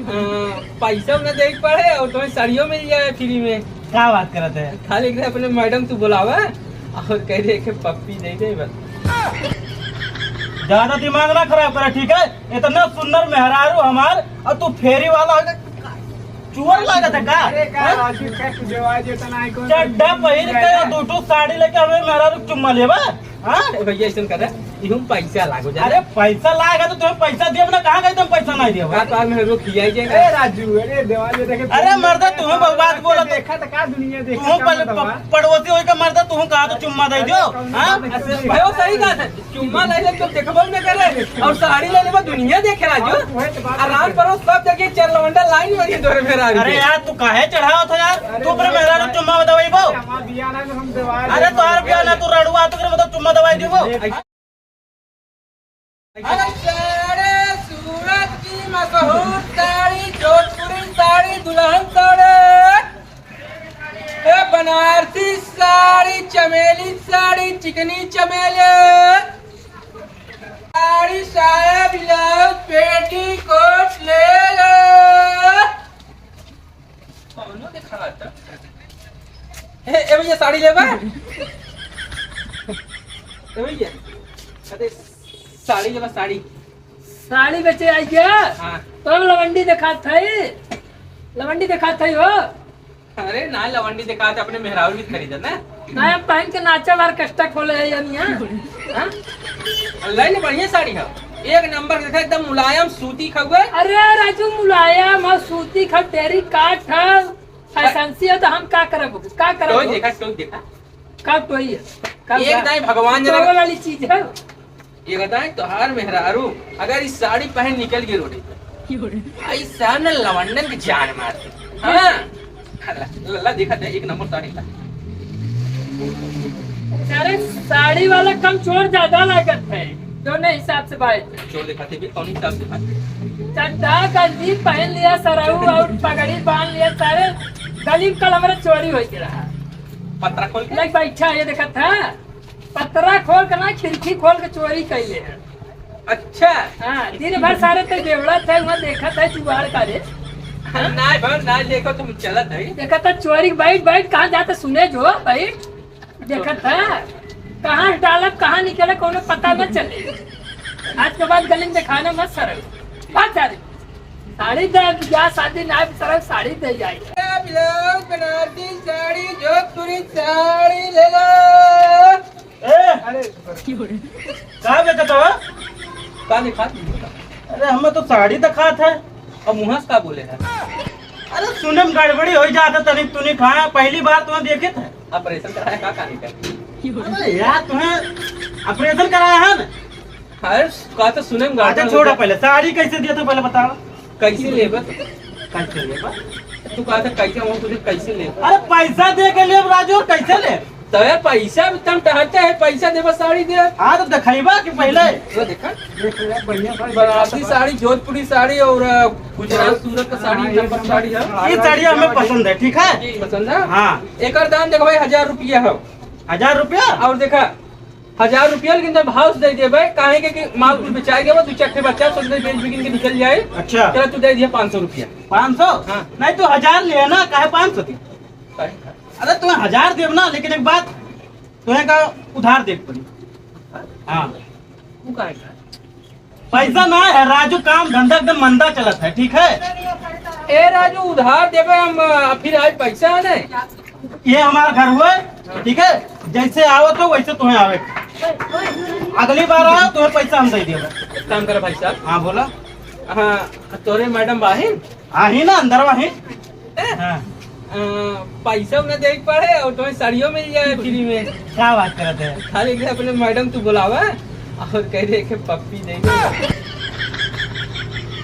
पैसा न दे पड़े और तुम्हें साड़ियों मिल जाए फ्री में। क्या बात करते है? खाली अपने मैडम तू बुलावा और कह रहे कि पप्पी दे दे बस। ज्यादा दिमाग ना खराब करे, ठीक है? इतना सुंदर मेहरारू हमार और तू फेरी वाला चुअर लागत है का? चड्डा पहिर के दो साड़ी लेके हमें मेहरारू चुम्मा लेबा? भैया ऐसा कर रहा पैसा लागो जा। अरे पैसा लाएगा तो तुम्हें पैसा दिए ना, कहाँ गए तुम पैसा नहीं दिए? अरे मर्दा तुम्हें बर्बाद बोला देखा तो का दुनिया देखा पड़ोसी होकर मर्दा तुम कहा तो चुम्मा दे दो। भाई सही कहा चुम्मा ले ले तो देखबो न करे और साड़ी ले ले दुनिया देखे राजू। आराम करो सब जगह चल लवंडा लाइन में दौरे फेरा। अरे यार तू काहे चढ़ाओ था यार? तू अपने मेहरा को चुम्मा दवाई बो। अरे तोहार बिया ना तू रड़ुआ तो करे मतलब चुम्मा दवाई देबो। सूरत की मशहूर साड़ी, जोधपुरी साड़ी, दुल्हन साड़ी, बनारसी साड़ी, चमेली साड़ी, चिकनी चमेली साड़ी, साया, ब्लाउज, पेटी कोट ले लो। कौनो दिखा था? ए भैया साड़ी लेबा? ए भैया अरे साड़ी लेबा? साड़ी बेचे आई क्या? हाँ। तो लवंडी दिखात थी हो। अरे ना लवंडी दिखा था, अपने मेहरारू भी खरीदा ना। ना हम पहन के नाचल और कष्टा खोले है अल्लाह ने बढ़िया साड़ी है, एक नंबर देखा एकदम मुलायम सूती खगुए। अरे राजू मुलायम और सूती खब तेरी काट है फैंसी है तो हम क्या करब? देखा कब तो ही एक दाई भगवान जना वाली चीज है। ये बताए तोहार मेहरारू अगर इस साड़ी पहन निकल गई रोड ऐसा न लवंडन की जान मारते। हाँ लल्ला देखा था एक नंबर साड़ी था। अरे साड़ी वाला कम चोर ज्यादा लागत है दोनों हिसाब से भाई। चोर दिखाते भी कौन हिसाब से भाई? चड्डा गंजी पहन लिया, सराऊ और पगड़ी बांध लिया, सारे गली कलमरा चोरी हो रहा। पत्रा खोल के लाइक बैठा ये देखा था, पत्रा खोल के ना खिड़की खोल के चोरी कैले। अच्छा हाँ दिन भर सारे तो बेवड़ा थे वहाँ देखा था जुगाड़ करे। ना देखो तुम चलत है देखा था चोरी बैठ कहाँ जाते सुने जो बैठ देखा था कहाँ डालब कहाँ निकले कोनो पता न चले। आज के बाद गली में दिखाने मत सर बात साड़ी दे या शादी ना सर साड़ी दे जाए। ब्लाउज, बनारसी साड़ी, जोधपुरी साड़ी ले लो। अरे कहाँ बेचा तो का दिखा? अरे हमें तो साड़ी दिखा था और मुहस का बोले है? अरे सुने में गड़बड़ी हो जाता तनिक तुनिक। हाँ पहली बार तुम्हें देखे थे। ऑपरेशन कराया का कहानी का? अरे यार तुम्हें ऑपरेशन कराया है ना? अरे का तो सुने में अच्छा छोड़ो पहले साड़ी कैसे दिया था पहले बताओ। कैसे लेबा? कैसे लेबा? तू कहा था कैसे हम तुझे कैसे लेबा? अरे पैसा दे के ले राजू, कैसे ले? तो यार पैसा भी तुम टहलते है, पैसा देबा साड़ी दे। हाँ तो दिखाईबा कि पहले तो देखा बनारसी साड़ी, जोधपुरी साड़ी और गुजरात सूरत का साड़ी नंबर साड़ी है। ये साड़ी हमें पसंद है, ठीक है? पसंद है? हाँ। एक दाम देखो भाई 1000 रुपया है। 1000 रुपया? और देखा 1000 रुपया लेकिन भाव से दे दिए भाई, काहे के माल कुछ बेचा गया वो दो चक्के बच्चा सोच बेच बिकिन के निकल जाए। अच्छा चलो तू दे दिया 500 रुपया। 500? हाँ। नहीं तो 1000 ले ना, काहे 500 दी? अरे तुम्हें 1000 देव ना, लेकिन एक बात तुम्हें का उधार देख पड़ी। हाँ पैसा ना है राजू, काम धंधा एकदम मंदा चलत है, ठीक है? ए राजू उधार देवे हम, फिर आज पैसा है ना। ये हमारा घर हुआ, ठीक है? जैसे आओ तो वैसे तुम्हें आवे। अगली बार आओ तुम्हें पैसा हम दे देगा। काम करो भाई साहब। हाँ बोला। हाँ तोरे मैडम बाहिन आही ना अंदर वाही। हाँ। पैसा न दे पड़े और तुम्हें साड़ियों मिल जाए फ्री में। क्या बात करते हैं? खाली अपने मैडम तू बुलावा और कह रहे कि पप्पी दे दे।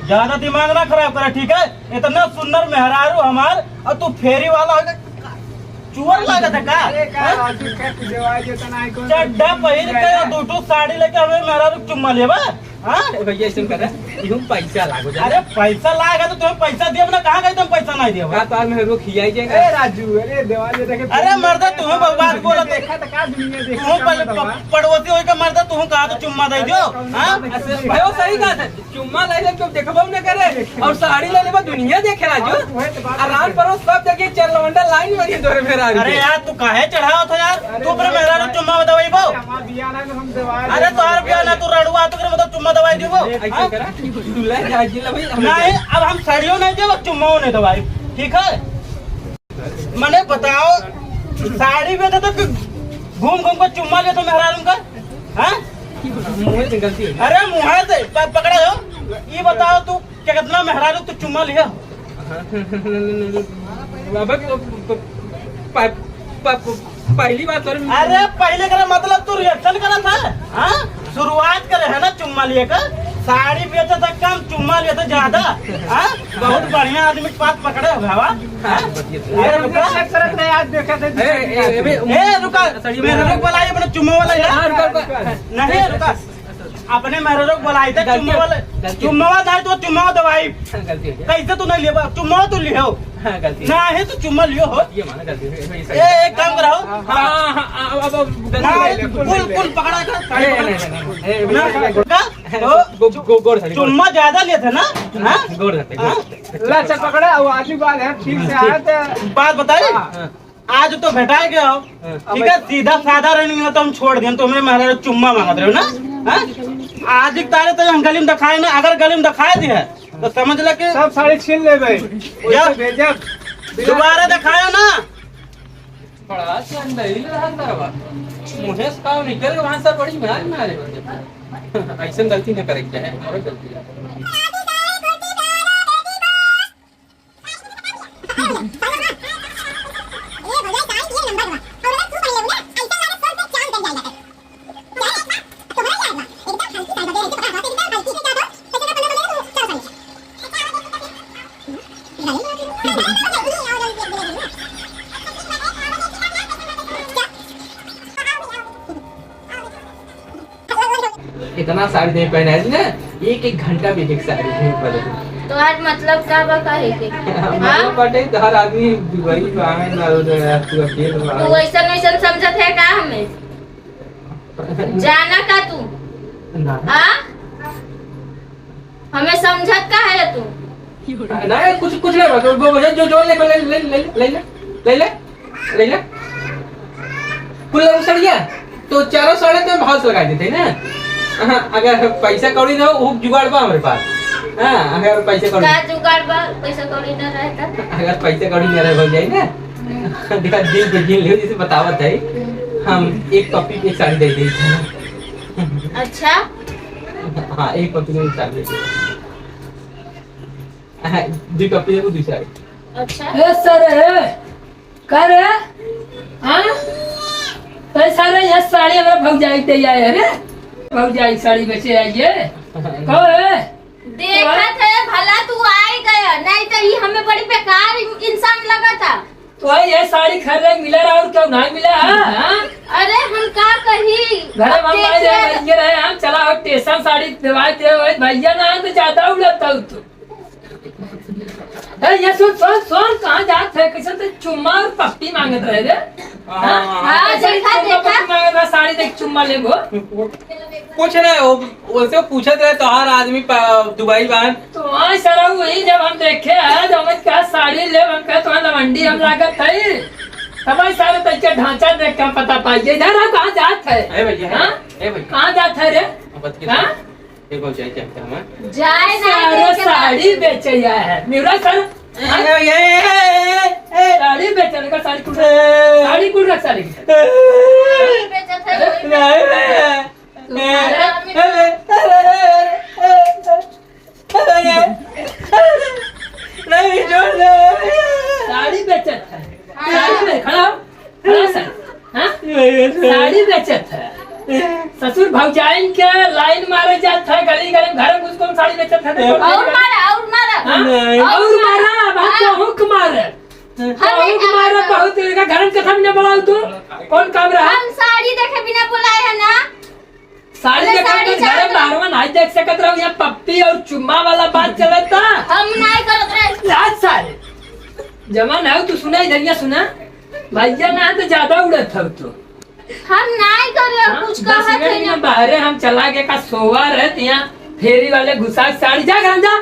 ज्यादा दिमाग ना खराब करे, ठीक है? इतना सुंदर मेहरारू हमार और तू फेरी वाला चुअर लागत है का? चड्डा पहिर के दो साड़ी लेके हमें मेहरारू चुम्मा लेबा? हाँ भैया ऐसे कर यूं पैसा लागो जा अरे पैसा लाएगा तो तुम्हें पैसा दिया ना, कहाँ गए तुम पैसा नहीं दिया? का तार में रोक खियाई जाएगा। ए राजू, अरे देवाली देखे अरे मर्दा तुम्हें बकवास बोला देखा तो का दुनिया तुम देखा पहले पड़ोसी होई के मर्दा तुम कहा तो चुम्मा दे दो। हाँ भयो सही कहा था, चुम्मा ले ले तो देखबो न करे और साड़ी ले लेबो दुनिया देखे राजू। आराम करो सब जगह चल लवंडा लाइन में तोरे मेरा। अरे यार तू काहे चढ़ाओ था यार, तू अपने मेहरा को चुम्मा दवाई बो। अरे तोहर बिया ना तू रड़ुआ तो मतलब चुम्मा दवाई दीबो। ऐसे करा दूल्हा जाजी ले भाई नहीं अब हम साड़ियों नहीं देबो, चुम्माओ नहीं दवाई, ठीक है? मने बताओ साड़ी में तो घूम घूम कर चुम्मा ले तो मेहरा का। हाँ मुंह से गलती है। अरे मुँह से पकड़े हो, ये बताओ तू क्या कितना मेहरा तू चुम्मा लिया? पहली बात और अरे पहले करे मतलब तू रिएक्शन करा था। हाँ शुरुआत करे है ना चुम्मा लिए का, साड़ी बेचा था कम, चुम्मा लिया था ज्यादा। हाँ बहुत बढ़िया आदमी के पास पकड़े हो हवा। अरे रुका रुका मेरे लोग बोलाई अपने चुम्मा वाला नहीं रुका, अपने मेरे लोग बोलाई थे चुम्मा वाले, चुम्मा था तो चुम्मा दवाई कैसे तू नहीं लिया? चुम्मा तू लियो गलती ना है तो चुम्मा लियो हो। ये माना गलती है। एक काम कराओ कुल पकड़ा कर चुम्मा ज्यादा लिए थे ना? अच्छा पकड़ा आजू बात है ठीक से आया तो बात बताइए। आज तो भेटाए गया हो, ठीक है? सीधा साधा रनिंग है तो हम छोड़ दिए, तो मेरे महाराज चुम्मा मांगते रहे हो ना? आज एक तारे तो हम गली में दिखाए ना, अगर गली में दिखाए दिए तो समझ ले कि सब साड़ी छीन ले गए दोबारा दिखाया ना। बड़ा से अंदर ही रहा तरवा मुझे का निकल के वहां से बड़ी महाज मारे। ऐसे गलती न करे क्या है और गलती है। इतना साड़ी नहीं पहना है ना, एक एक घंटा में एक साड़ी नहीं बदल। तो आज मतलब क्या बता है कि मतलब बटे तो हर आदमी दुबई बाहर ना तू अकेले तू वैसा वैसा समझत है का हमें जाना का तू ना हाँ हमें समझत का है तू ना कुछ नहीं बात वो जो जो ले ले ले ले ले ले ले ले ले कुल उछड़ गया तो चारों साड़े तो भाव से लगा देते ना। अगर पैसा कौड़ी ना हो जुगाड़ बा हमारे पास। हाँ अगर पैसा कौड़ी का जुगाड़ बा पैसा कौड़ी ना रहता अगर पैसा कौड़ी ना रह जाए ना देखा दिल पे दिल ले जैसे बतावत है हम एक कॉपी की साड़ी दे देते। अच्छा हाँ एक कॉपी की साड़ी दे दो कॉपी दे दो साड़ी। अच्छा ए सर कर हाँ पैसा रे ये साड़ी हमारा भौजाई दे आए रे भौजाई साड़ी बेचे आइए कहो देखा थे भला तू आई गया नहीं तो ये हमें बड़ी बेकार इंसान लगा था। तो ये साड़ी खरीदे मिला रहा और क्यों नहीं मिला? हाँ अरे हम का कही घर में भैया रहे हम चला स्टेशन साड़ी दिवाई दे भैया ना तो ज्यादा उड़ता हूँ तू। ये सुन सुन सुन कहाँ जात है कैसे तो चुम्मा और पट्टी मांगत रहे रे। हाँ देखा देखा साड़ी देख चुम्मा ले वो कुछ नहीं वो पूछत रहे तो हर आदमी दुबई बाहर तो वहाँ सारा वही जब हम देखे है तो हमें क्या साड़ी ले हम कहे तुम्हारा लवंडी हम लागत है हमारे सारे तरीके ढांचा देख के पता पाइए इधर हम कहाँ जात है भैया कहाँ जात है रे जाए सारा साड़ी बेचे है मेरा सर साड़ी बेचने का साड़ी कुल रख साड़ी साड़ी बेचत है साड़ी में खड़ा साड़ी बेचत है ससुर भौजाइन के लाइन मारे जात है गली गली घर में उसको साड़ी बेचत है और मारा बहुत मारे बहुत घर में कथा भी न बुलाऊ तू कौन काम रहा हम साड़ी देखे बिना बुलाए है ना साड़ी अरे देखा साड़ी तो घरे चाहत बाहरवा नहीं देख सकत रहो, यहाँ पप्पी और चुम्मा वाला बात चलता। हम नहीं करत रहे। लाज सारे जमान है तू सुना, इधर सुना भैया ना तो ज्यादा उड़त हो तू। हम नहीं कर रहे, कुछ 10 कहत मिनट है में बाहरे हम चला गए का सोवा रहे यहाँ फेरी वाले घुसा साड़ी जा घर जा